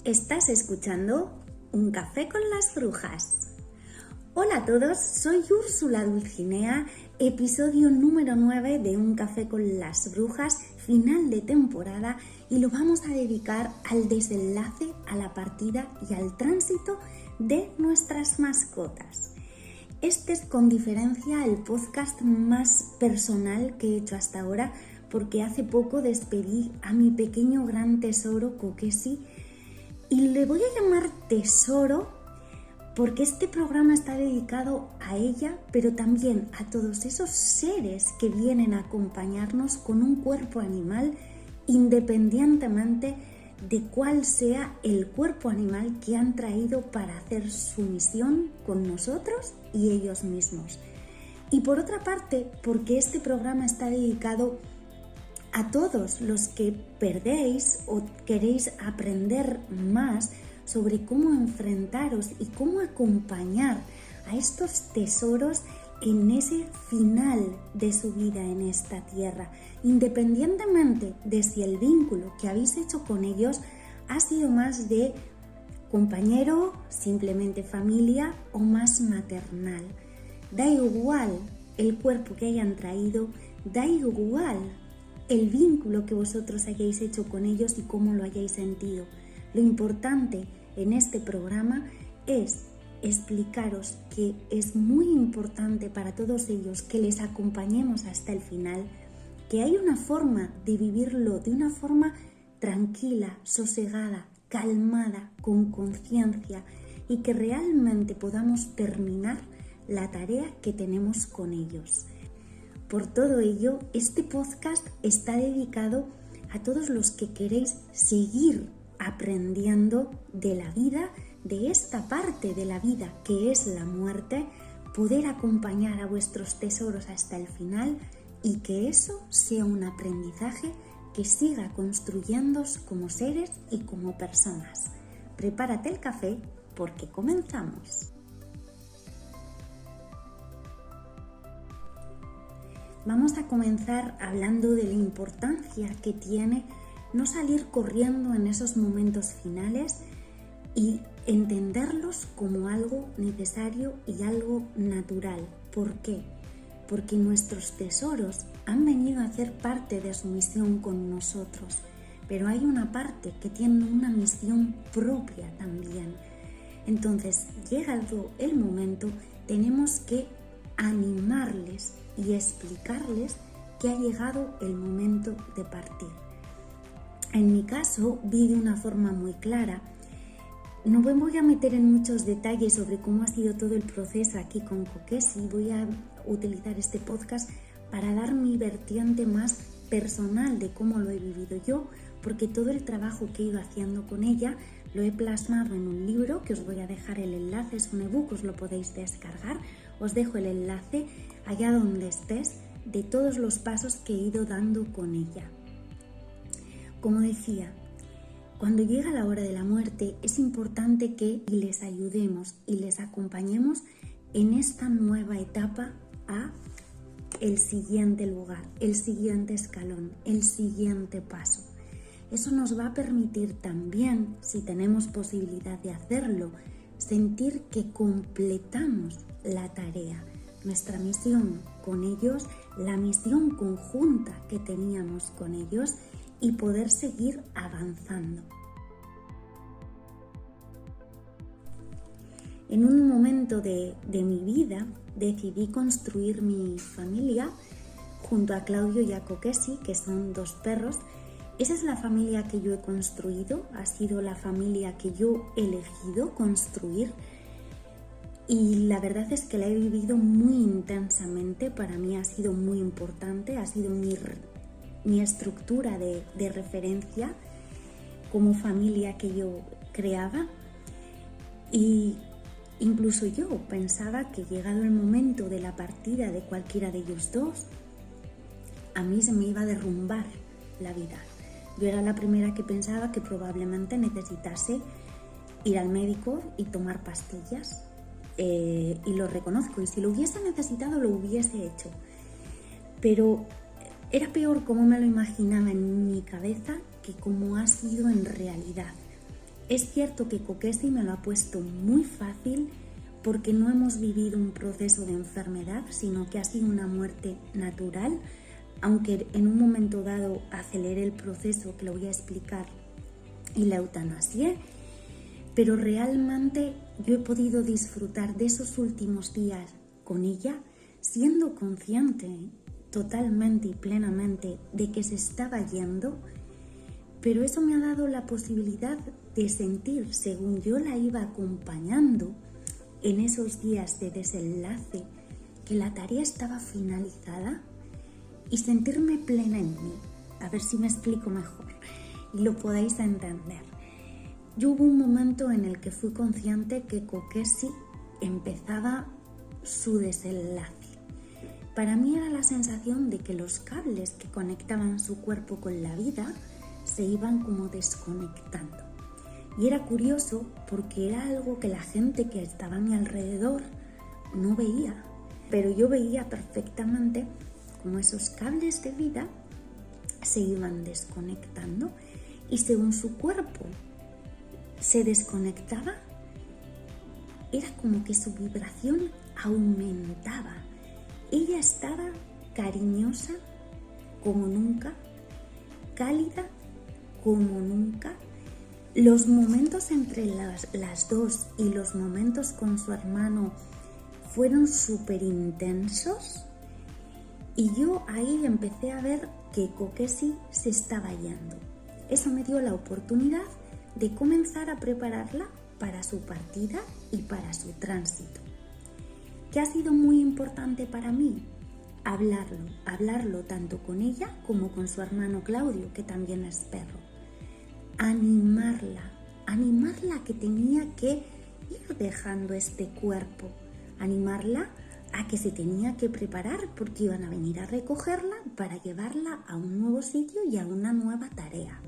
Estás escuchando Un Café con las Brujas. Hola a todos, soy Úrsula Dulcinea, episodio número 9 de Un Café con las Brujas, final de temporada, y lo vamos a dedicar al desenlace, a la partida y al tránsito de nuestras mascotas. Este es con diferencia el podcast más personal que he hecho hasta ahora, porque hace poco despedí a mi pequeño gran tesoro Kokesi, y le voy a llamar tesoro porque este programa está dedicado a ella, pero también a todos esos seres que vienen a acompañarnos con un cuerpo animal, independientemente de cuál sea el cuerpo animal que han traído para hacer su misión con nosotros y ellos mismos. Y por otra parte, porque este programa está dedicado a todos los que perdéis o queréis aprender más sobre cómo enfrentaros y cómo acompañar a estos tesoros en ese final de su vida en esta tierra, independientemente de si el vínculo que habéis hecho con ellos ha sido más de compañero, simplemente familia o más maternal. Da igual el cuerpo que hayan traído, da igual el vínculo que vosotros hayáis hecho con ellos y cómo lo hayáis sentido. Lo importante en este programa es explicaros que es muy importante para todos ellos que les acompañemos hasta el final, que hay una forma de vivirlo de una forma tranquila, sosegada, calmada, con conciencia, y que realmente podamos terminar la tarea que tenemos con ellos. Por todo ello, este podcast está dedicado a todos los que queréis seguir aprendiendo de la vida, de esta parte de la vida que es la muerte, poder acompañar a vuestros tesoros hasta el final y que eso sea un aprendizaje que siga construyéndoos como seres y como personas. Prepárate el café porque comenzamos. Vamos a comenzar hablando de la importancia que tiene no salir corriendo en esos momentos finales y entenderlos como algo necesario y algo natural. ¿Por qué? Porque nuestros tesoros han venido a hacer parte de su misión con nosotros, pero hay una parte que tiene una misión propia también. Entonces, llegado el momento, tenemos que animarles y explicarles que ha llegado el momento de partir. En mi caso, vi de una forma muy clara. No me voy a meter en muchos detalles sobre cómo ha sido todo el proceso aquí con Kokesi. Voy a utilizar este podcast para dar mi vertiente más personal de cómo lo he vivido yo, porque todo el trabajo que he ido haciendo con ella lo he plasmado en un libro que os voy a dejar el enlace, es un ebook, os lo podéis descargar. Os dejo el enlace allá donde estés de todos los pasos que he ido dando con ella. Como decía, cuando llega la hora de la muerte es importante que les ayudemos y les acompañemos en esta nueva etapa a el siguiente lugar, el siguiente escalón, el siguiente paso. Eso nos va a permitir también, si tenemos posibilidad de hacerlo, sentir que completamos la tarea, nuestra misión con ellos, la misión conjunta que teníamos con ellos y poder seguir avanzando. En un momento de mi vida decidí construir mi familia junto a Claudio y a Kokesi, que son dos perros. Esa es la familia que yo he construido, ha sido la familia que yo he elegido construir y la verdad es que la he vivido muy intensamente. Para mí ha sido muy importante, ha sido mi estructura de referencia como familia que yo creaba, y incluso yo pensaba que llegado el momento de la partida de cualquiera de ellos dos, a mí se me iba a derrumbar la vida. Yo era la primera que pensaba que probablemente necesitase ir al médico y tomar pastillas, y lo reconozco, y si lo hubiese necesitado lo hubiese hecho, pero era peor como me lo imaginaba en mi cabeza que como ha sido en realidad. Es cierto que Kokesi me lo ha puesto muy fácil porque no hemos vivido un proceso de enfermedad, sino que ha sido una muerte natural, aunque en un momento dado aceleré el proceso, que lo voy a explicar, y la eutanasié, pero realmente yo he podido disfrutar de esos últimos días con ella, siendo consciente totalmente y plenamente de que se estaba yendo, pero eso me ha dado la posibilidad de sentir, según yo la iba acompañando en esos días de desenlace, que la tarea estaba finalizada y sentirme plena en mí. A ver si me explico mejor y lo podáis entender. Yo hubo un momento en el que fui consciente que Kokesi empezaba su desenlace. Para mí era la sensación de que los cables que conectaban su cuerpo con la vida se iban como desconectando. Y era curioso porque era algo que la gente que estaba a mi alrededor no veía, pero yo veía perfectamente cómo esos cables de vida se iban desconectando y según su cuerpo se desconectaba, era como que su vibración aumentaba. Ella estaba cariñosa como nunca, cálida como nunca. Los momentos entre las dos y los momentos con su hermano fueron súper intensos y yo ahí empecé a ver que Kokesi se estaba yendo. Eso me dio la oportunidad de comenzar a prepararla para su partida y para su tránsito. ¿Qué ha sido muy importante para mí? Hablarlo tanto con ella como con su hermano Claudio, que también es perro. Animarla que tenía que ir dejando este cuerpo, animarla a que se tenía que preparar porque iban a venir a recogerla para llevarla a un nuevo sitio y a una nueva tarea.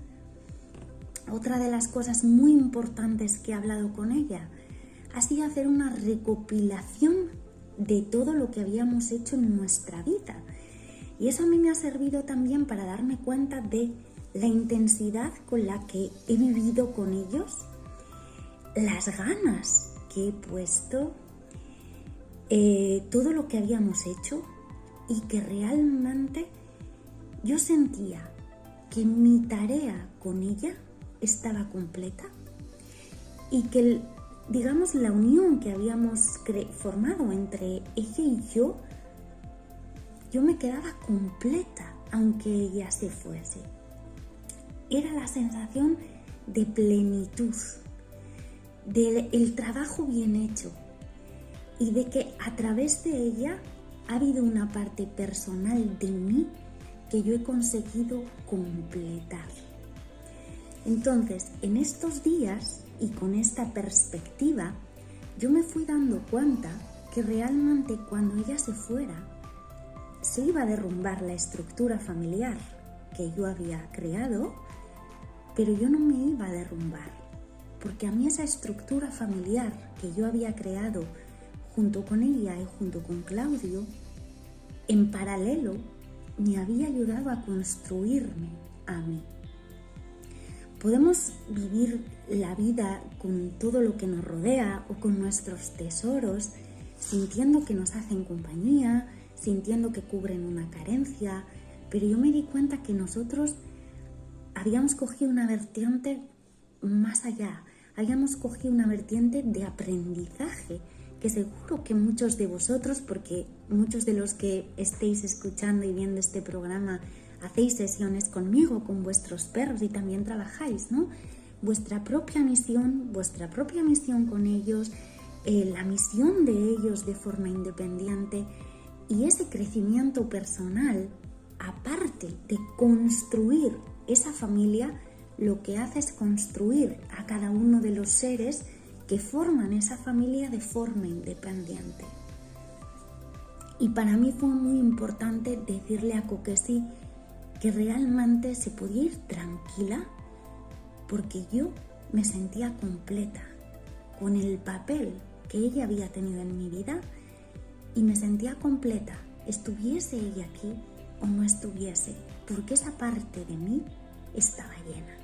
Otra de las cosas muy importantes que he hablado con ella ha sido hacer una recopilación de todo lo que habíamos hecho en nuestra vida. Y eso a mí me ha servido también para darme cuenta de la intensidad con la que he vivido con ellos, las ganas que he puesto, todo lo que habíamos hecho y que realmente yo sentía que mi tarea con ella estaba completa y que, digamos, la unión que habíamos formado entre ella y yo me quedaba completa aunque ella se fuese. Era la sensación de plenitud, del trabajo bien hecho y de que a través de ella ha habido una parte personal de mí que yo he conseguido completar. Entonces, en estos días y con esta perspectiva, yo me fui dando cuenta que realmente cuando ella se fuera, se iba a derrumbar la estructura familiar que yo había creado, pero yo no me iba a derrumbar, porque a mí esa estructura familiar que yo había creado junto con ella y junto con Claudio, en paralelo, me había ayudado a construirme a mí. Podemos vivir la vida con todo lo que nos rodea o con nuestros tesoros, sintiendo que nos hacen compañía, sintiendo que cubren una carencia, pero yo me di cuenta que nosotros habíamos cogido una vertiente más allá, habíamos cogido una vertiente de aprendizaje, que seguro que muchos de vosotros, porque muchos de los que estéis escuchando y viendo este programa hacéis sesiones conmigo, con vuestros perros y también trabajáis, ¿no? Vuestra propia misión con ellos, la misión de ellos de forma independiente y ese crecimiento personal, aparte de construir esa familia, lo que hace es construir a cada uno de los seres que forman esa familia de forma independiente. Y para mí fue muy importante decirle a Kokesi que realmente se podía ir tranquila porque yo me sentía completa con el papel que ella había tenido en mi vida y me sentía completa, estuviese ella aquí o no estuviese, porque esa parte de mí estaba llena.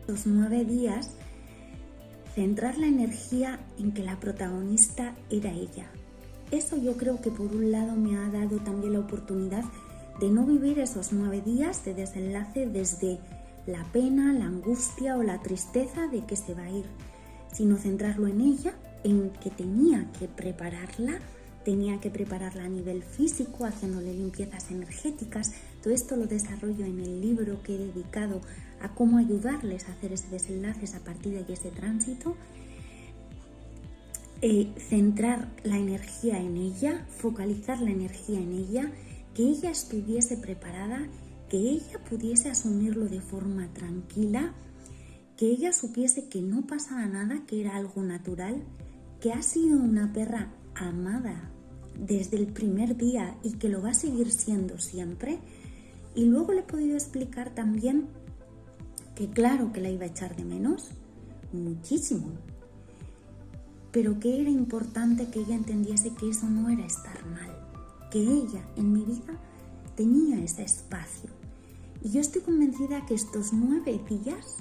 Los 9 días, centrar la energía en que la protagonista era ella. Eso yo creo que por un lado me ha dado también la oportunidad de no vivir esos 9 días de desenlace desde la pena, la angustia o la tristeza de que se va a ir, sino centrarlo en ella, en que tenía que prepararla a nivel físico, haciéndole limpiezas energéticas. Todo esto lo desarrollo en el libro que he dedicado a cómo ayudarles a hacer ese desenlace a partir de ese tránsito. Centrar la energía en ella, focalizar la energía en ella, que ella estuviese preparada, que ella pudiese asumirlo de forma tranquila, que ella supiese que no pasaba nada, que era algo natural, que ha sido una perra amada desde el primer día y que lo va a seguir siendo siempre. Y luego le he podido explicar también que claro que la iba a echar de menos, muchísimo, pero que era importante que ella entendiese que eso no era estar mal, que ella en mi vida tenía ese espacio. Y yo estoy convencida que estos 9 días,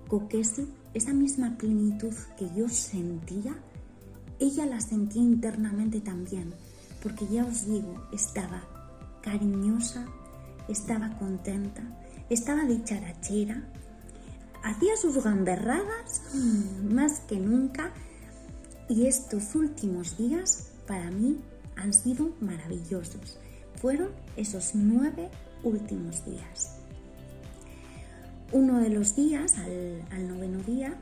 Kokesi, esa misma plenitud que yo sentía, ella la sentía internamente también, porque ya os digo, estaba cariñosa, estaba contenta, estaba dicharachera, hacía sus gamberradas más que nunca, y estos últimos días para mí han sido maravillosos. Fueron esos 9 últimos días. Uno de los días, al 9º día,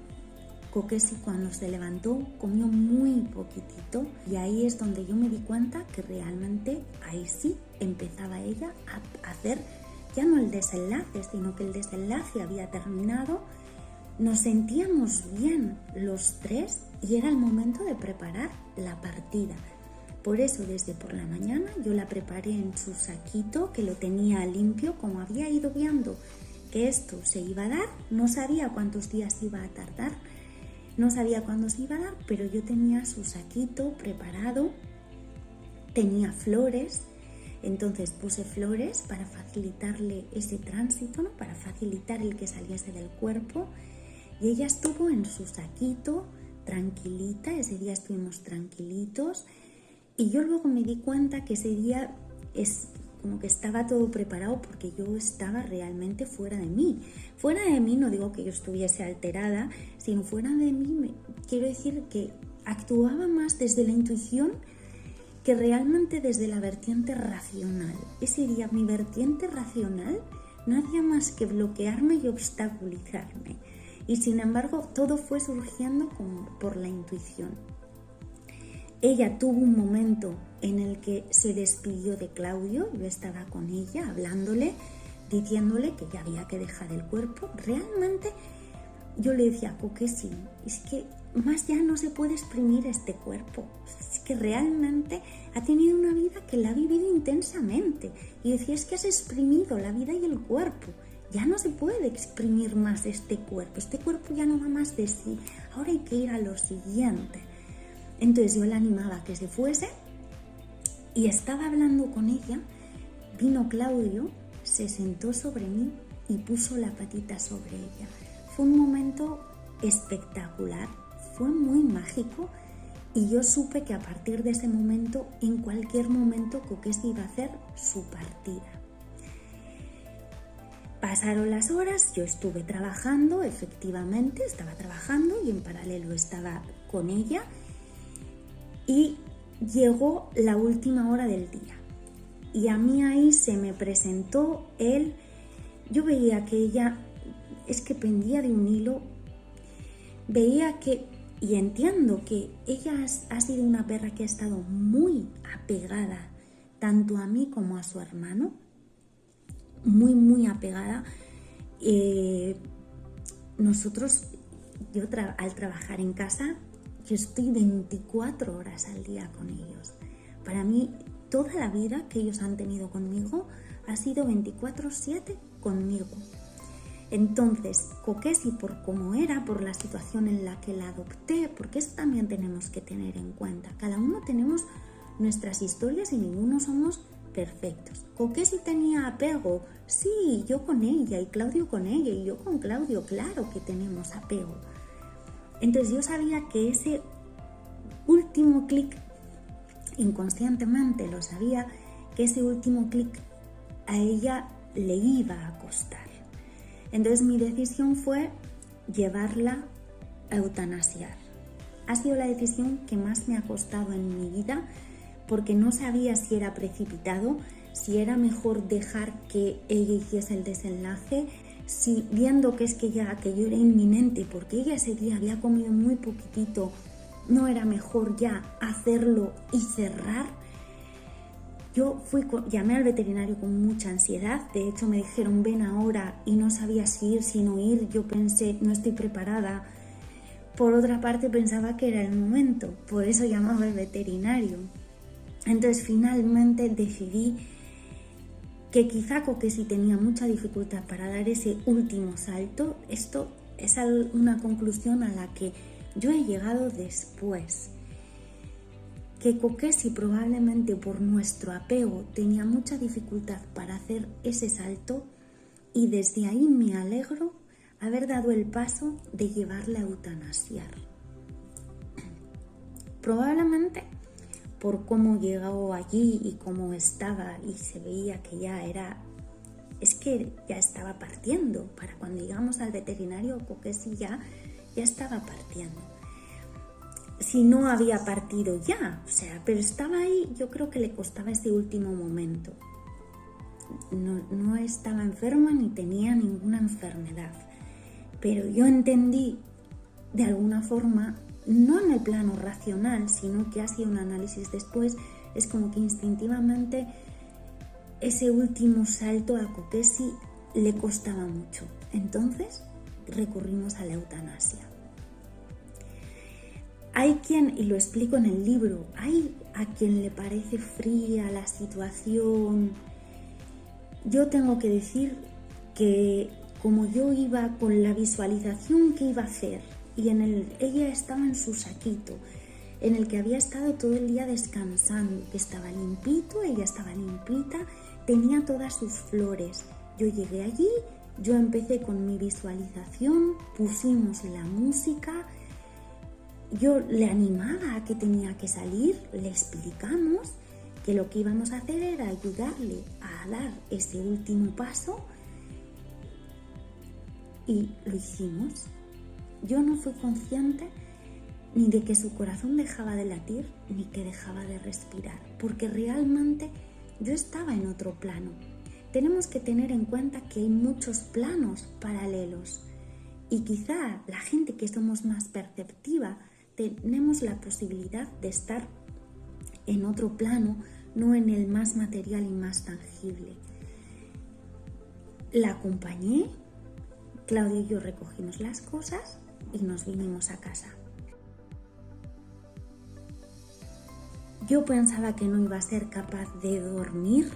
Kokesi cuando se levantó comió muy poquitito, y ahí es donde yo me di cuenta que realmente ahí sí empezaba ella a hacer ya no el desenlace, sino que el desenlace había terminado. Nos sentíamos bien los 3 y era el momento de preparar la partida. Por eso desde por la mañana yo la preparé en su saquito, que lo tenía limpio, como había ido viendo que esto se iba a dar. No sabía cuántos días iba a tardar, no sabía cuándo se iba a dar, pero yo tenía su saquito preparado, tenía flores, entonces puse flores para facilitarle ese tránsito, ¿no? Para facilitar el que saliese del cuerpo, y ella estuvo en su saquito tranquilita. Ese día estuvimos tranquilitos, y yo luego me di cuenta que ese día es como que estaba todo preparado porque yo estaba realmente fuera de mí. Fuera de mí no digo que yo estuviese alterada, sino fuera de mí quiero decir que actuaba más desde la intuición que realmente desde la vertiente racional. Ese día mi vertiente racional no hacía más que bloquearme y obstaculizarme. Y sin embargo todo fue surgiendo por la intuición. Ella tuvo un momento en el que se despidió de Claudio. Yo estaba con ella hablándole, diciéndole que ya había que dejar el cuerpo. Realmente yo le decía, Kokesi, es que más ya no se puede exprimir este cuerpo. Es que realmente ha tenido una vida que la ha vivido intensamente. Y decía, es que has exprimido la vida y el cuerpo. Ya no se puede exprimir más este cuerpo. Este cuerpo ya no da más de sí. Ahora hay que ir a lo siguiente. Entonces yo la animaba a que se fuese y estaba hablando con ella. Vino Claudio, se sentó sobre mí y puso la patita sobre ella. Fue un momento espectacular, fue muy mágico, y yo supe que a partir de ese momento, en cualquier momento, Kokesi iba a hacer su partida. Pasaron las horas, yo estuve trabajando, efectivamente, estaba trabajando y en paralelo estaba con ella. Y llegó la última hora del día y a mí ahí se me presentó él. Yo veía que ella es que pendía de un hilo, veía que, y entiendo que ella ha sido una perra que ha estado muy apegada tanto a mí como a su hermano, muy apegada. Nosotros, al trabajar en casa, yo estoy 24 horas al día con ellos. Para mí, toda la vida que ellos han tenido conmigo ha sido 24/7 conmigo. Entonces, Kokesi, por cómo era, por la situación en la que la adopté, porque eso también tenemos que tener en cuenta. Cada uno tenemos nuestras historias y ninguno somos perfectos. ¿Con qué sí tenía apego? Sí, yo con ella y Claudio con ella y yo con Claudio, claro que tenemos apego. Entonces yo sabía que ese último clic, inconscientemente lo sabía, que ese último clic a ella le iba a costar. Entonces mi decisión fue llevarla a eutanasiar. Ha sido la decisión que más me ha costado en mi vida porque no sabía si era precipitado, si era mejor dejar que ella hiciese el desenlace, si viendo que es que ya aquello era inminente porque ella ese día había comido muy poquitito, no era mejor ya hacerlo y cerrar. Yo llamé al veterinario con mucha ansiedad, de hecho me dijeron ven ahora y no sabía si ir, si no ir, yo pensé no estoy preparada. Por otra parte pensaba que era el momento, por eso llamaba al veterinario. Entonces finalmente decidí que quizá Kokesi tenía mucha dificultad para dar ese último salto. Esto es una conclusión a la que yo he llegado después. Que Kokesi probablemente por nuestro apego tenía mucha dificultad para hacer ese salto y desde ahí me alegro haber dado el paso de llevarla a eutanasiar. Probablemente por cómo llegó allí y cómo estaba y se veía que ya estaba partiendo. Para cuando llegamos al veterinario, Kokesi ya estaba partiendo. Si no había partido ya, pero estaba ahí, yo creo que le costaba ese último momento. No estaba enferma ni tenía ninguna enfermedad, pero yo entendí de alguna forma, no en el plano racional, sino que hacía un análisis después, es como que instintivamente ese último salto a Kokesi le costaba mucho. Entonces recurrimos a la eutanasia. Hay quien, y lo explico en el libro, hay a quien le parece fría la situación. Yo tengo que decir que como yo iba con la visualización que iba a hacer y ella estaba en su saquito, en el que había estado todo el día descansando, que estaba limpito, ella estaba limpita, tenía todas sus flores. Yo llegué allí, yo empecé con mi visualización, pusimos la música. Yo le animaba a que tenía que salir, le explicamos que lo que íbamos a hacer era ayudarle a dar ese último paso y lo hicimos. Yo no fui consciente ni de que su corazón dejaba de latir ni que dejaba de respirar, porque realmente yo estaba en otro plano. Tenemos que tener en cuenta que hay muchos planos paralelos y quizá la gente que somos más perceptiva tenemos la posibilidad de estar en otro plano, no en el más material y más tangible. La acompañé, Claudia y yo recogimos las cosas y nos vinimos a casa. Yo pensaba que no iba a ser capaz de dormir,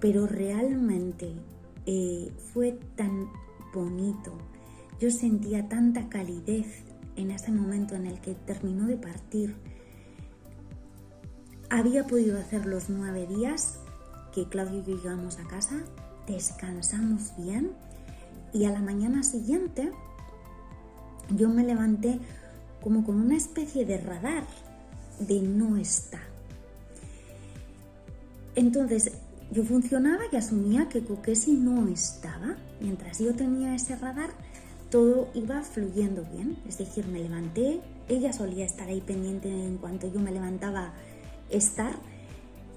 pero realmente fue tan bonito. Yo sentía tanta calidez en ese momento en el que terminó de partir. Había podido hacer los 9 días que Claudio y yo llegamos a casa, descansamos bien y a la mañana siguiente yo me levanté como con una especie de radar de no está. Entonces yo funcionaba y asumía que Kokesi no estaba. Mientras yo tenía ese radar, todo iba fluyendo bien, es decir, me levanté, ella solía estar ahí pendiente en cuanto yo me levantaba estar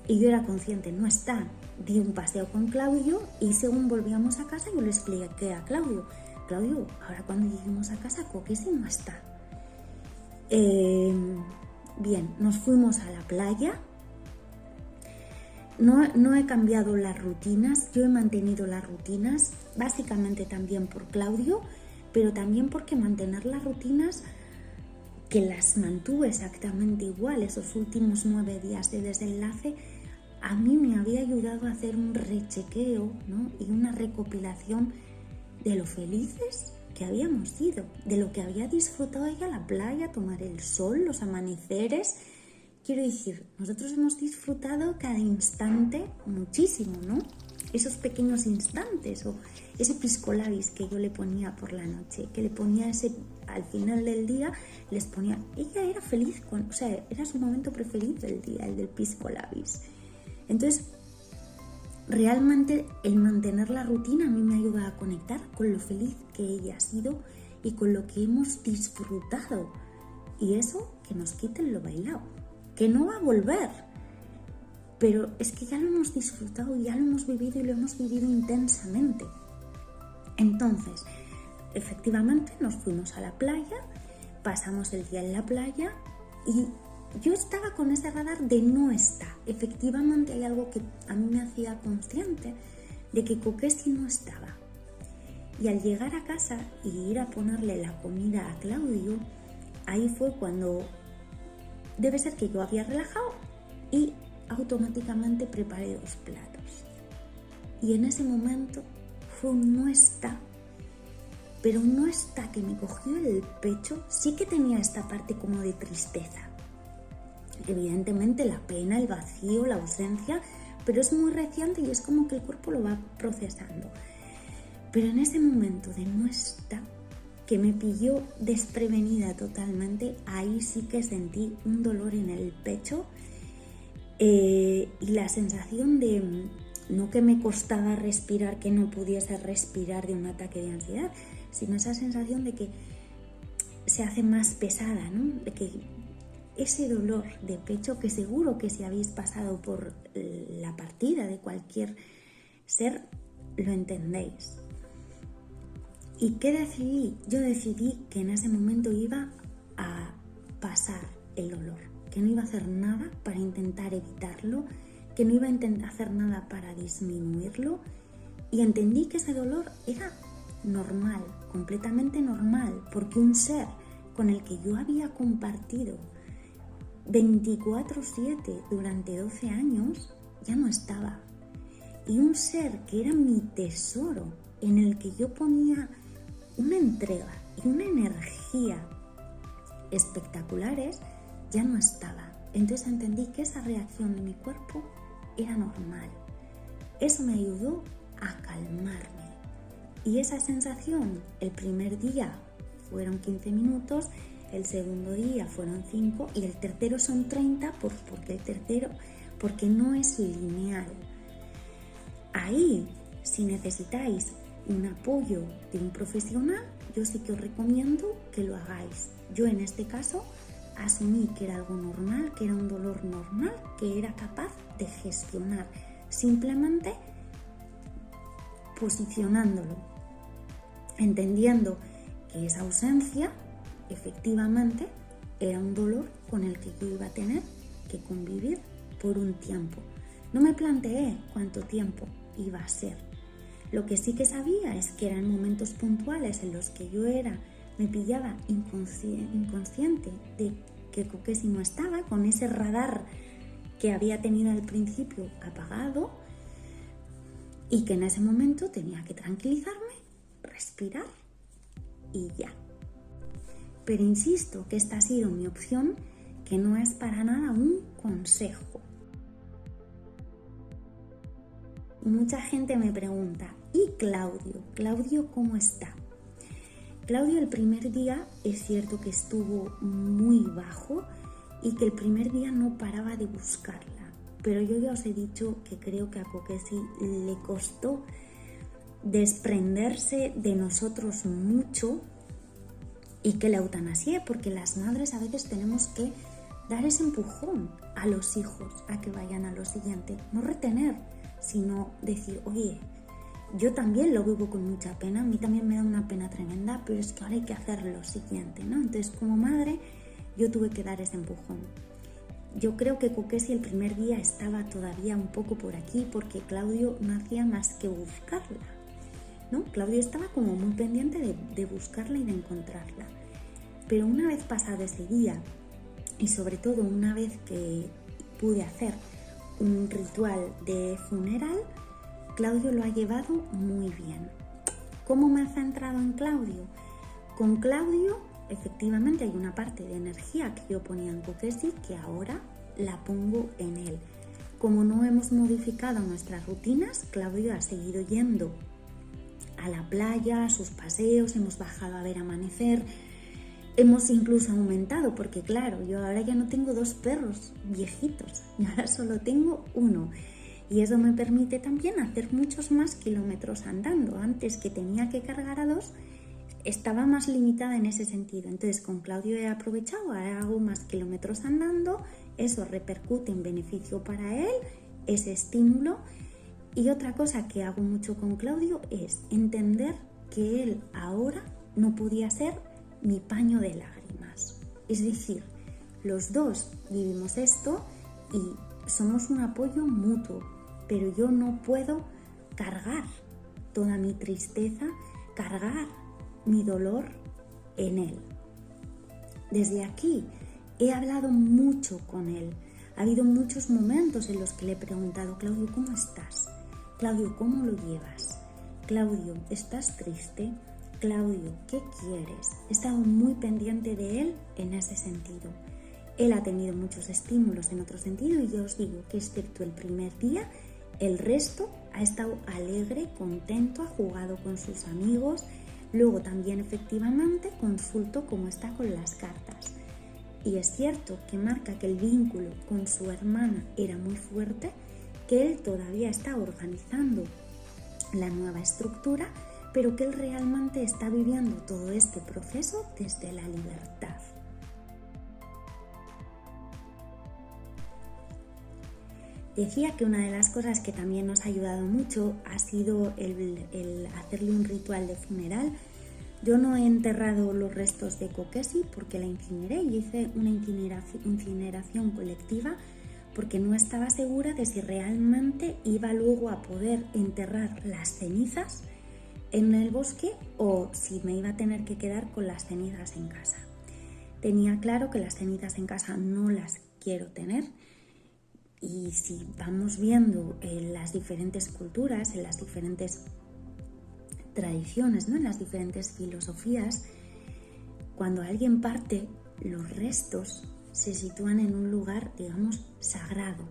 y yo era consciente, no está. Di un paseo con Claudio y según volvíamos a casa yo le expliqué a Claudio, ahora cuando lleguemos a casa Kokesi no está. Bien, nos fuimos a la playa. No he cambiado las rutinas, yo he mantenido las rutinas, básicamente también por Claudio, pero también porque mantener las rutinas que las mantuve exactamente igual esos últimos 9 días de desenlace, a mí me había ayudado a hacer un rechequeo, ¿no? Y una recopilación de lo felices que habíamos sido, de lo que había disfrutado ella, la playa, tomar el sol, los amaneceres, quiero decir, nosotros hemos disfrutado cada instante muchísimo, ¿no? Esos pequeños instantes o ese pisco labis que yo le ponía por la noche, que le ponía al final del día, les ponía, ella era feliz, era su momento preferido del día, el del pisco labis. Entonces, realmente el mantener la rutina a mí me ayuda a conectar con lo feliz que ella ha sido y con lo que hemos disfrutado. Y eso, que nos quiten lo bailado, que no va a volver. Pero es que ya lo hemos disfrutado, ya lo hemos vivido y lo hemos vivido intensamente. Entonces, efectivamente nos fuimos a la playa, pasamos el día en la playa y yo estaba con ese radar de no está. Efectivamente hay algo que a mí me hacía consciente de que Kokesi no estaba. Y al llegar a casa y ir a ponerle la comida a Claudio, ahí fue cuando debe ser que yo había relajado y automáticamente preparé 2 platos. Y en ese momento fue un no está, pero un no está que me cogió el pecho. Sí que tenía esta parte como de tristeza. Evidentemente la pena, el vacío, la ausencia, pero es muy reciente y es como que el cuerpo lo va procesando. Pero en ese momento de no está, que me pilló desprevenida totalmente, ahí sí que sentí un dolor en el pecho y la sensación de, no que me costaba respirar, que no pudiese respirar de un ataque de ansiedad, sino esa sensación de que se hace más pesada, ¿no? De que ese dolor de pecho, que seguro que si habéis pasado por la partida de cualquier ser, lo entendéis. ¿Y qué decidí? Yo decidí que en ese momento iba a pasar el dolor, que no iba a hacer nada para intentar evitarlo, que no iba a intentar hacer nada para disminuirlo, y entendí que ese dolor era normal, completamente normal, porque un ser con el que yo había compartido 24/7 durante 12 años ya no estaba. Y un ser que era mi tesoro, en el que yo ponía una entrega y una energía espectaculares, ya no estaba. Entonces entendí que esa reacción de mi cuerpo era normal. Eso me ayudó a calmarme. Y esa sensación, el primer día fueron 15 minutos, el segundo día fueron 5 y el tercero son 30 porque no es lineal. Ahí, si necesitáis un apoyo de un profesional, yo sí que os recomiendo que lo hagáis. Yo en este caso asumí que era algo normal, que era un dolor normal, que era capaz de gestionar, simplemente posicionándolo, entendiendo que esa ausencia efectivamente era un dolor con el que yo iba a tener que convivir por un tiempo. No me planteé cuánto tiempo iba a ser. Lo que sí que sabía es que eran momentos puntuales en los que yo me pillaba inconsciente de que Kokesi no estaba, con ese radar que había tenido al principio apagado, y que en ese momento tenía que tranquilizarme, respirar y ya. Pero insisto que esta ha sido mi opción, que no es para nada un consejo. Mucha gente me pregunta, ¿y Claudio? ¿Claudio cómo está? Claudio el primer día es cierto que estuvo muy bajo y que el primer día no paraba de buscarla. Pero yo ya os he dicho que creo que a Kokesi le costó desprenderse de nosotros mucho y que la eutanasié, porque las madres a veces tenemos que dar ese empujón a los hijos a que vayan a lo siguiente, no retener, sino decir, oye, yo también lo vivo con mucha pena, a mí también me da una pena tremenda, pero es que ahora hay que hacer lo siguiente, ¿no? Entonces, como madre, yo tuve que dar ese empujón. Yo creo que Kokesi el primer día estaba todavía un poco por aquí, porque Claudio no hacía más que buscarla, ¿no? Claudio estaba como muy pendiente de buscarla y de encontrarla. Pero una vez pasado ese día, y sobre todo una vez que pude hacer un ritual de funeral, Claudio lo ha llevado muy bien. ¿Cómo me he centrado en Claudio? Con Claudio, efectivamente, hay una parte de energía que yo ponía en Kokesi que ahora la pongo en él. Como no hemos modificado nuestras rutinas, Claudio ha seguido yendo a la playa, a sus paseos, hemos bajado a ver amanecer, hemos incluso aumentado, porque claro, yo ahora ya no tengo 2 perros viejitos, y ahora solo tengo uno. Y eso me permite también hacer muchos más kilómetros andando. Antes, que tenía que cargar a 2, estaba más limitada en ese sentido. Entonces con Claudio he aprovechado, ahora hago más kilómetros andando, eso repercute en beneficio para él, ese estímulo. Y otra cosa que hago mucho con Claudio es entender que él ahora no podía ser mi paño de lágrimas. Es decir, los dos vivimos esto y somos un apoyo mutuo, pero yo no puedo cargar toda mi tristeza, cargar mi dolor en él. Desde aquí he hablado mucho con él. Ha habido muchos momentos en los que le he preguntado: Claudio, ¿cómo estás? Claudio, ¿cómo lo llevas? Claudio, ¿estás triste? Claudio, ¿qué quieres? He estado muy pendiente de él en ese sentido. Él ha tenido muchos estímulos en otro sentido y yo os digo que excepto el primer día, el resto ha estado alegre, contento, ha jugado con sus amigos. Luego también efectivamente consulto cómo está con las cartas. Y es cierto que marca que el vínculo con su hermana era muy fuerte, que él todavía está organizando la nueva estructura, pero que él realmente está viviendo todo este proceso desde la libertad. Decía que una de las cosas que también nos ha ayudado mucho ha sido el hacerle un ritual de funeral. Yo no he enterrado los restos de Kokesi porque la incineré y hice una incineración colectiva porque no estaba segura de si realmente iba luego a poder enterrar las cenizas en el bosque o si me iba a tener que quedar con las cenizas en casa. Tenía claro que las cenizas en casa no las quiero tener. Y si vamos viendo en las diferentes culturas, en las diferentes tradiciones, ¿no? En las diferentes filosofías, cuando alguien parte, los restos se sitúan en un lugar, digamos, sagrado,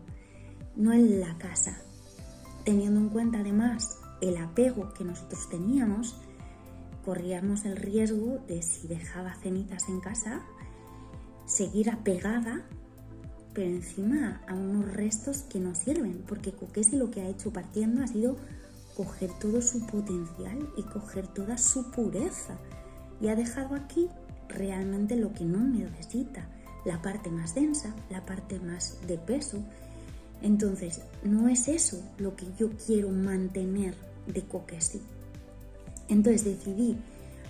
no en la casa. Teniendo en cuenta además el apego que nosotros teníamos, corríamos el riesgo de, si dejaba cenizas en casa, seguir apegada, pero encima a unos restos que no sirven, porque Kokesi lo que ha hecho partiendo ha sido coger todo su potencial y coger toda su pureza y ha dejado aquí realmente lo que no necesita, la parte más densa, la parte más de peso. Entonces no es eso lo que yo quiero mantener de Kokesi. Entonces decidí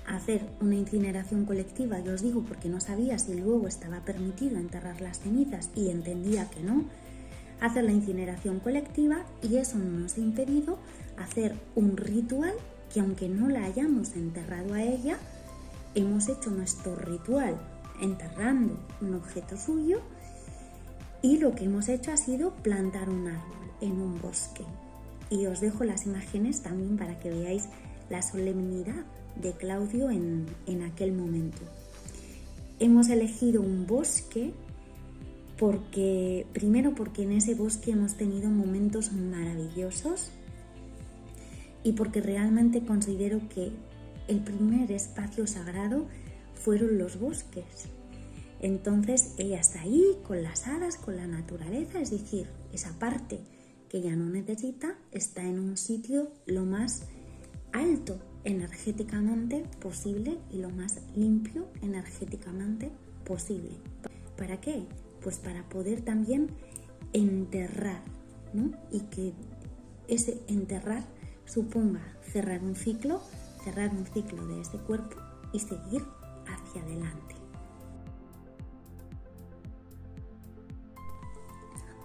hacer una incineración colectiva, yo os digo, porque no sabía si luego estaba permitido enterrar las cenizas y entendía que no, hacer la incineración colectiva, y eso no nos ha impedido hacer un ritual que, aunque no la hayamos enterrado a ella, hemos hecho nuestro ritual enterrando un objeto suyo y lo que hemos hecho ha sido plantar un árbol en un bosque. Y os dejo las imágenes también para que veáis la solemnidad de Claudio en aquel momento. Hemos elegido un bosque primero porque en ese bosque hemos tenido momentos maravillosos y porque realmente considero que el primer espacio sagrado fueron los bosques. Entonces ella está ahí con las hadas, con la naturaleza, es decir, esa parte que ella no necesita está en un sitio lo más alto energéticamente posible y lo más limpio energéticamente posible. ¿Para qué? Pues para poder también enterrar, ¿no? Y que ese enterrar suponga cerrar un ciclo de este cuerpo y seguir hacia adelante.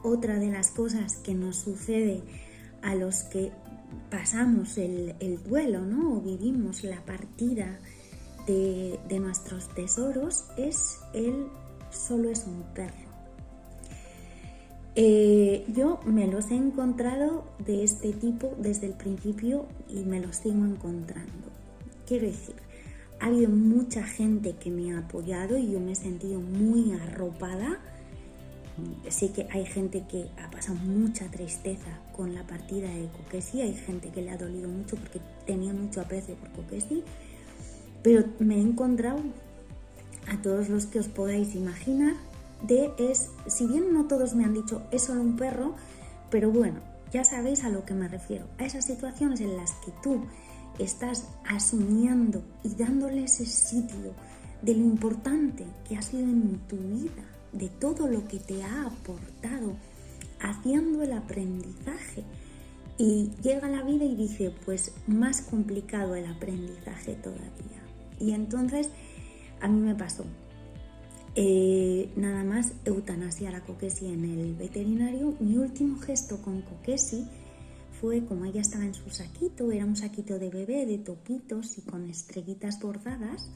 Otra de las cosas que nos sucede a los que pasamos el duelo, ¿no? O vivimos la partida de nuestros tesoros es el solo es un perro. Yo me los he encontrado de este tipo desde el principio y me los sigo encontrando. Quiero decir, ha habido mucha gente que me ha apoyado y yo me he sentido muy arropada Sí que hay gente que ha pasado mucha tristeza con la partida de Kokesi, hay gente que le ha dolido mucho porque tenía mucho aprecio por Kokesi, pero me he encontrado a todos los que os podáis imaginar si bien no todos me han dicho es solo un perro, pero bueno, ya sabéis a lo que me refiero, a esas situaciones en las que tú estás asumiendo y dándole ese sitio de lo importante que ha sido en tu vida, de todo lo que te ha aportado, haciendo el aprendizaje. Y llega la vida y dice, pues más complicado el aprendizaje todavía. Y entonces a mí me pasó. Nada más eutanasiar a Kokesi en el veterinario. Mi último gesto con Kokesi fue, como ella estaba en su saquito, era un saquito de bebé, de topitos y con estrellitas bordadas,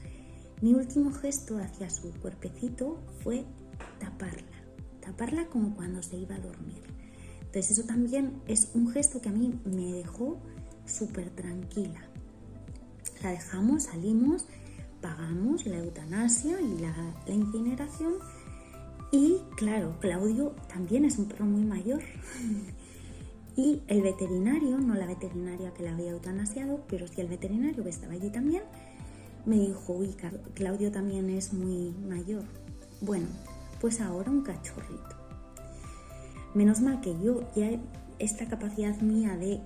mi último gesto hacia su cuerpecito fue taparla como cuando se iba a dormir. Entonces eso también es un gesto que a mí me dejó súper tranquila. La dejamos, salimos, pagamos la eutanasia y la incineración. Y claro, Claudio también es un perro muy mayor. Y el veterinario, no la veterinaria que la había eutanasiado, pero sí el veterinario que estaba allí también, me dijo, uy, Claudio también es muy mayor. Bueno, pues ahora un cachorrito. Menos mal que yo ya esta capacidad mía de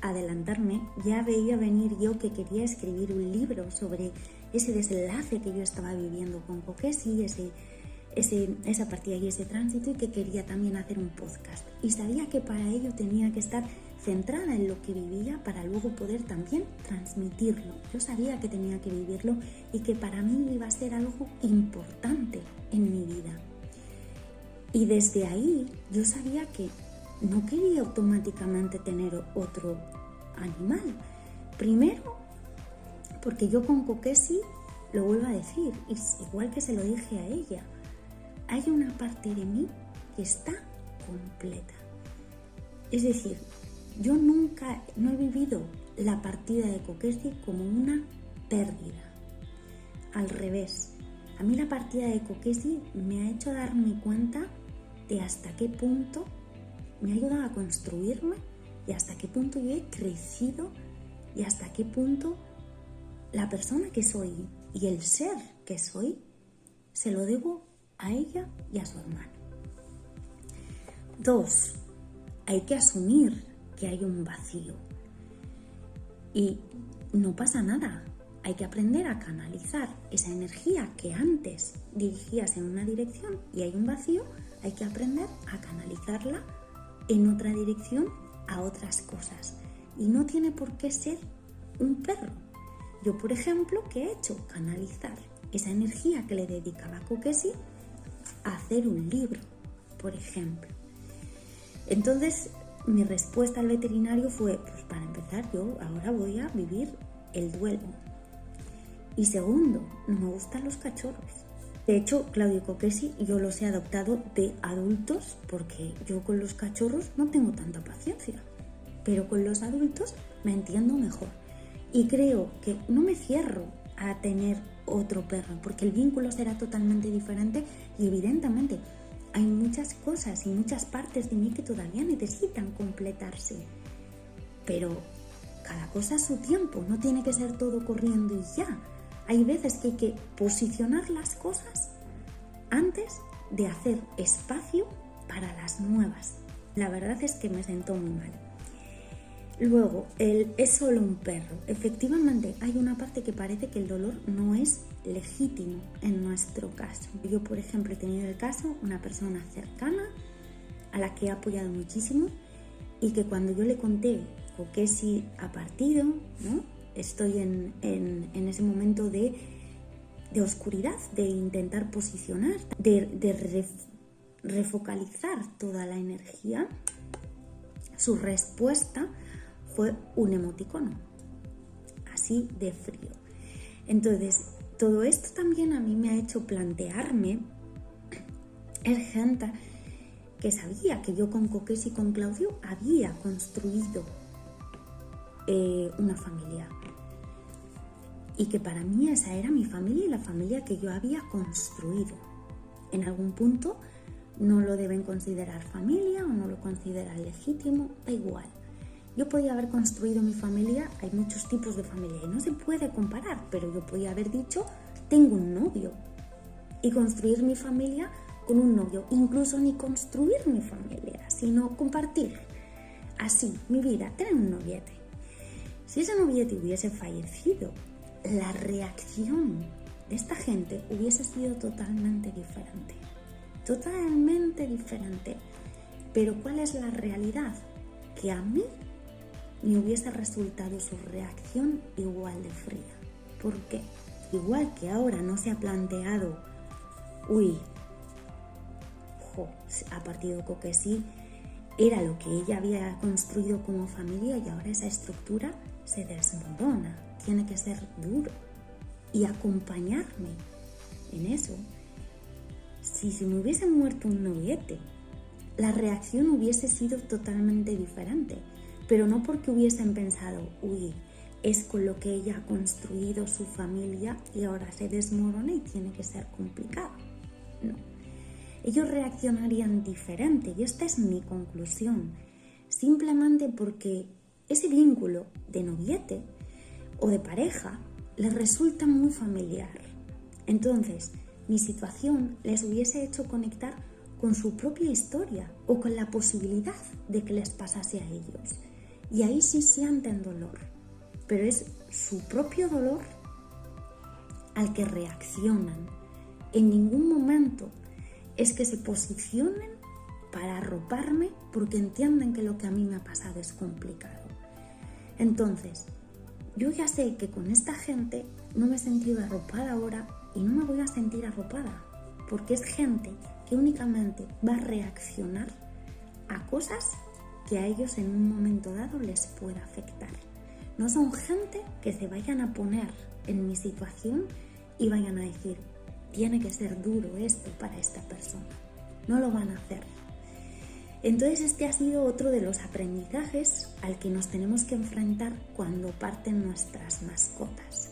adelantarme, ya veía venir yo que quería escribir un libro sobre ese desenlace que yo estaba viviendo con Kokesi, esa partida y ese tránsito, y que quería también hacer un podcast. Y sabía que para ello tenía que estar centrada en lo que vivía para luego poder también transmitirlo. Yo sabía que tenía que vivirlo y que para mí iba a ser algo importante en mi vida. Y desde ahí yo sabía que no quería automáticamente tener otro animal. Primero, porque yo con Kokesi, lo vuelvo a decir, igual que se lo dije a ella, hay una parte de mí que está completa. Es decir, yo nunca no he vivido la partida de Kokesi como una pérdida. Al revés, a mí la partida de Kokesi me ha hecho darme cuenta de hasta qué punto me ha ayudado a construirme y hasta qué punto yo he crecido y hasta qué punto la persona que soy y el ser que soy se lo debo a ella y a su hermano. 2. Hay que asumir que hay un vacío y no pasa nada. Hay que aprender a canalizar esa energía que antes dirigías en una dirección y hay un vacío, hay que aprender a canalizarla en otra dirección a otras cosas. Y no tiene por qué ser un perro. Yo, por ejemplo, ¿qué he hecho? Canalizar esa energía que le dedicaba a Kokesi a hacer un libro, por ejemplo. Entonces, mi respuesta al veterinario fue, pues para empezar, yo ahora voy a vivir el duelo. Y segundo, no me gustan los cachorros. De hecho, Claudio y Kokesi yo los he adoptado de adultos porque yo con los cachorros no tengo tanta paciencia. Pero con los adultos me entiendo mejor. Y creo que no me cierro a tener otro perro porque el vínculo será totalmente diferente y evidentemente hay muchas cosas y muchas partes de mí que todavía necesitan completarse. Pero cada cosa a su tiempo, no tiene que ser todo corriendo y ya. Hay veces que hay que posicionar las cosas antes de hacer espacio para las nuevas. La verdad es que me sentó muy mal. Luego, es solo un perro. Efectivamente, hay una parte que parece que el dolor no es legítimo en nuestro caso. Yo, por ejemplo, he tenido el caso, una persona cercana a la que he apoyado muchísimo y que cuando yo le conté Kokesi ha partido, ¿no? Estoy en ese momento de oscuridad, de intentar posicionar, de refocalizar toda la energía. Su respuesta fue un emoticono, así de frío. Entonces, todo esto también a mí me ha hecho plantearme el gente que sabía que yo con Kokesi y con Claudio había construido una familia. Y que para mí esa era mi familia y la familia que yo había construido. En algún punto no lo deben considerar familia o no lo consideran legítimo, da igual. Yo podía haber construido mi familia, hay muchos tipos de familia y no se puede comparar, pero yo podía haber dicho, tengo un novio, y construir mi familia con un novio, incluso ni construir mi familia, sino compartir así mi vida, tener un noviete. Si ese noviete hubiese fallecido, la reacción de esta gente hubiese sido totalmente diferente. Totalmente diferente. Pero ¿cuál es la realidad? Que a mí me hubiese resultado su reacción igual de fría. ¿Por qué? Igual que ahora no se ha planteado, ha partido con que sí, era lo que ella había construido como familia y ahora esa estructura se desmorona. Tiene que ser duro y acompañarme en eso. Si se me hubiese muerto un noviete, la reacción hubiese sido totalmente diferente, pero no porque hubiesen pensado, es con lo que ella ha construido su familia y ahora se desmorona y tiene que ser complicado. No. Ellos reaccionarían diferente y esta es mi conclusión. Simplemente porque ese vínculo de noviete o de pareja les resulta muy familiar. Entonces, mi situación les hubiese hecho conectar con su propia historia o con la posibilidad de que les pasase a ellos. Y ahí sí sienten dolor, pero es su propio dolor al que reaccionan. En ningún momento es que se posicionen para arroparme porque entienden que lo que a mí me ha pasado es complicado. Entonces, yo ya sé que con esta gente no me he sentido arropada ahora y no me voy a sentir arropada porque es gente que únicamente va a reaccionar a cosas que a ellos en un momento dado les pueda afectar. No son gente que se vayan a poner en mi situación y vayan a decir, tiene que ser duro esto para esta persona. No lo van a hacer. Entonces este ha sido otro de los aprendizajes al que nos tenemos que enfrentar cuando parten nuestras mascotas.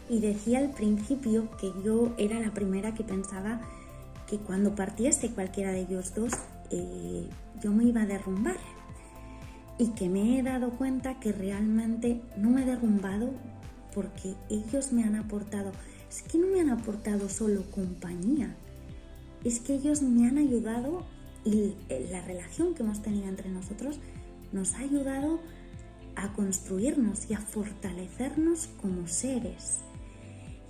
Y decía al principio que yo era la primera que pensaba que cuando partiese cualquiera de ellos dos, yo me iba a derrumbar. Y que me he dado cuenta que realmente no me he derrumbado porque ellos me han aportado. Es que no me han aportado solo compañía, es que ellos me han ayudado y la relación que hemos tenido entre nosotros nos ha ayudado a construirnos y a fortalecernos como seres.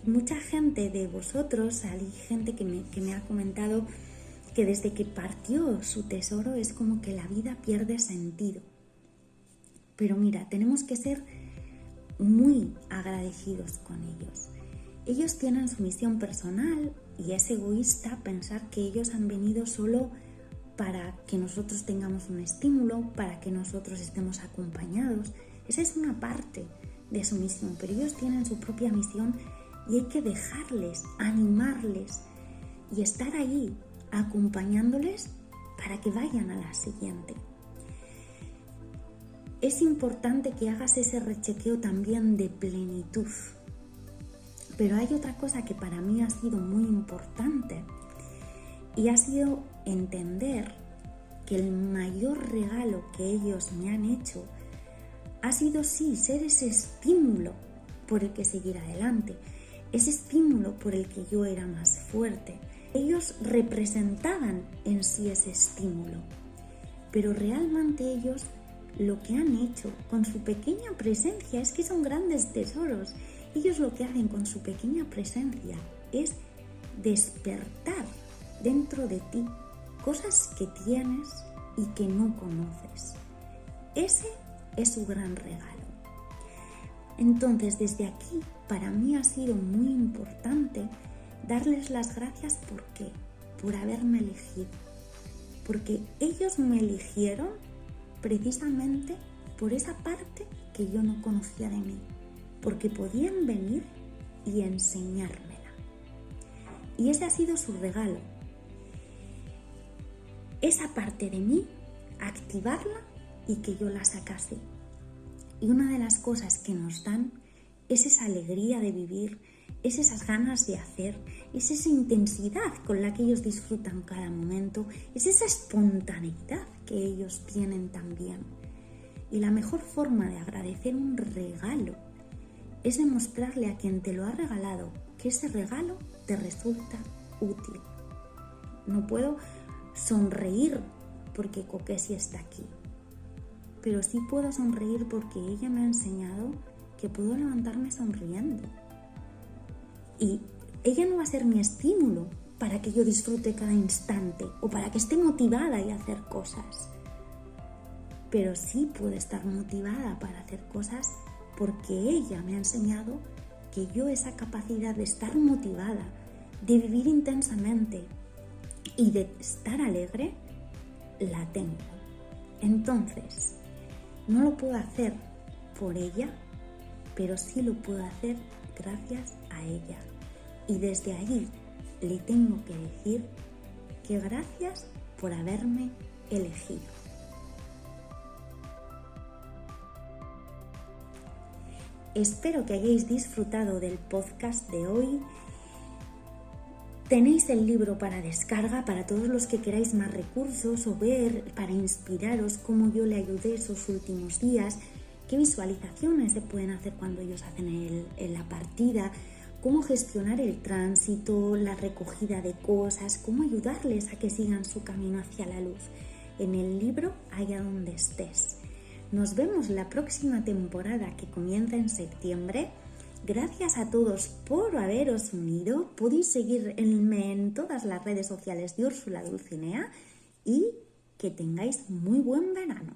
Mucha gente de vosotros, hay gente que me ha comentado que desde que partió su tesoro es como que la vida pierde sentido. Pero mira, tenemos que ser muy agradecidos con ellos. Ellos tienen su misión personal y es egoísta pensar que ellos han venido solo para que nosotros tengamos un estímulo, para que nosotros estemos acompañados. Esa es una parte de su misión, pero ellos tienen su propia misión y hay que dejarles, animarles y estar ahí acompañándoles para que vayan a la siguiente. Es importante que hagas ese rechequeo también de plenitud. Pero hay otra cosa que para mí ha sido muy importante y ha sido entender que el mayor regalo que ellos me han hecho ha sido sí, ser ese estímulo por el que seguir adelante, ese estímulo por el que yo era más fuerte. Ellos representaban en sí ese estímulo, pero realmente ellos lo que han hecho con su pequeña presencia es que son grandes tesoros. Ellos lo que hacen con su pequeña presencia es despertar dentro de ti cosas que tienes y que no conoces. Ese es su gran regalo. Entonces, desde aquí, para mí ha sido muy importante darles las gracias. ¿Por qué? Por haberme elegido. Porque ellos me eligieron precisamente por esa parte que yo no conocía de mí. Porque podían venir y enseñármela. Y ese ha sido su regalo. Esa parte de mí, activarla y que yo la sacase. Y una de las cosas que nos dan es esa alegría de vivir, es esas ganas de hacer, es esa intensidad con la que ellos disfrutan cada momento, es esa espontaneidad que ellos tienen también. Y la mejor forma de agradecer un regalo es demostrarle a quien te lo ha regalado que ese regalo te resulta útil. No puedo sonreír porque Kokeshi está aquí, pero sí puedo sonreír porque ella me ha enseñado que puedo levantarme sonriendo. Y ella no va a ser mi estímulo para que yo disfrute cada instante o para que esté motivada y hacer cosas. Pero sí puedo estar motivada para hacer cosas porque ella me ha enseñado que yo esa capacidad de estar motivada, de vivir intensamente y de estar alegre, la tengo. Entonces, no lo puedo hacer por ella, pero sí lo puedo hacer gracias a ella. Y desde allí le tengo que decir que gracias por haberme elegido. Espero que hayáis disfrutado del podcast de hoy. Tenéis el libro para descarga para todos los que queráis más recursos o ver para inspiraros cómo yo le ayudé esos últimos días, qué visualizaciones se pueden hacer cuando ellos hacen la partida, cómo gestionar el tránsito, la recogida de cosas, cómo ayudarles a que sigan su camino hacia la luz. En el libro Allá donde estés. Nos vemos la próxima temporada que comienza en septiembre. Gracias a todos por haberos unido. Podéis seguirme en todas las redes sociales de Úrsula Dulcinea y que tengáis muy buen verano.